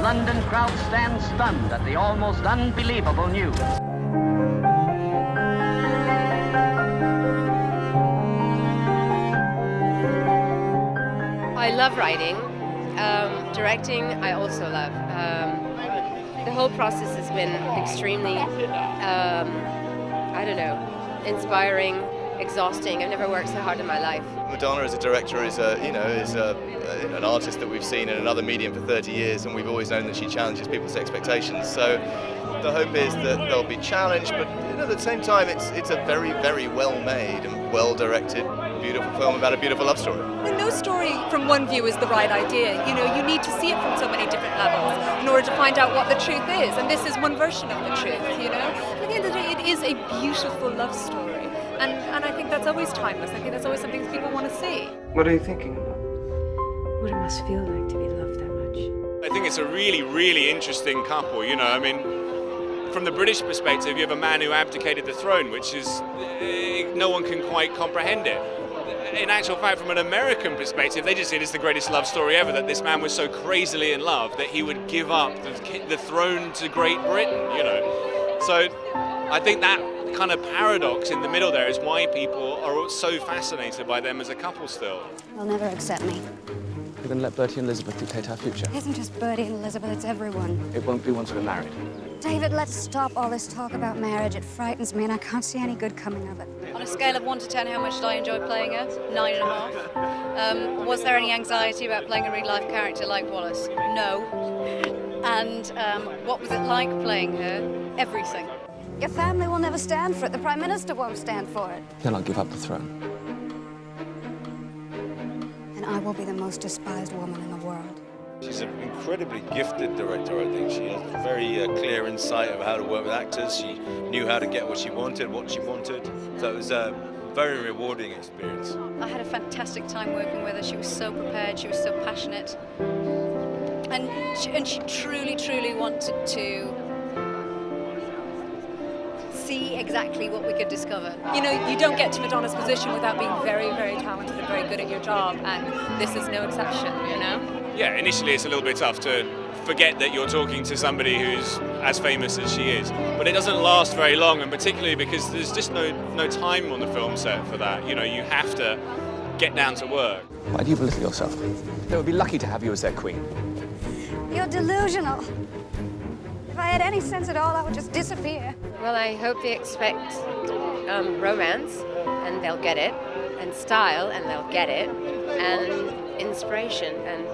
London crowds stand stunned at the almost unbelievable news. I love writing. Directing, I also love. The whole process has been extremely, inspiring, exhausting. I've never worked so hard in my life. Madonna as a director is an artist that we've seen in another medium for 30 years, and we've always known that she challenges people's expectations. So the hope is that they'll be challenged, but at the same time, it's a very, very well-made and well-directed, beautiful film about a beautiful love story. And no story from one view is the right idea. You know, you need to see it from so many different levels in order to find out what the truth is. And this is one version of the truth, you know. At the end of the day, it is a beautiful love story. And I think that's always timeless. I think that's always something people want to see. What are you thinking about? What it must feel like to be loved that much. I think it's a really, really interesting couple, you know. I mean, from the British perspective, you have a man who abdicated the throne, which is, no one can quite comprehend it. In actual fact, from an American perspective, they just see it as the greatest love story ever, that this man was so crazily in love that he would give up the throne to Great Britain, you know. So I think that kind of paradox in the middle there is why people are so fascinated by them as a couple still. They'll never accept me. We're going to let Bertie and Elizabeth dictate our future. It isn't just Bertie and Elizabeth, it's everyone. It won't be once we're married. David, let's stop all this talk about marriage. It frightens me and I can't see any good coming of it. On a scale of 1 to 10, how much did I enjoy playing her? 9.5. Was there any anxiety about playing a real-life character like Wallis? No. And what was it like playing her? Everything. Your family will never stand for it. The Prime Minister won't stand for it. Then I'll give up the throne. And I will be the most despised woman in the world. She's an incredibly gifted director, I think. She has a very clear insight of how to work with actors. She knew how to get what she wanted. So it was a very rewarding experience. I had a fantastic time working with her. She was so prepared, she was so passionate. And she truly, truly wanted to see exactly what we could discover. You know, you don't get to Madonna's position without being very, very talented and very good at your job, and this is no exception, you know? Yeah, initially it's a little bit tough to forget that you're talking to somebody who's as famous as she is. But it doesn't last very long, and particularly because there's just no time on the film set for that. You know, you have to get down to work. Why do you belittle yourself? They would be lucky to have you as their queen. You're delusional. If I had any sense at all, I would just disappear. Well, I hope they expect romance, and they'll get it, and style, and they'll get it, and inspiration, and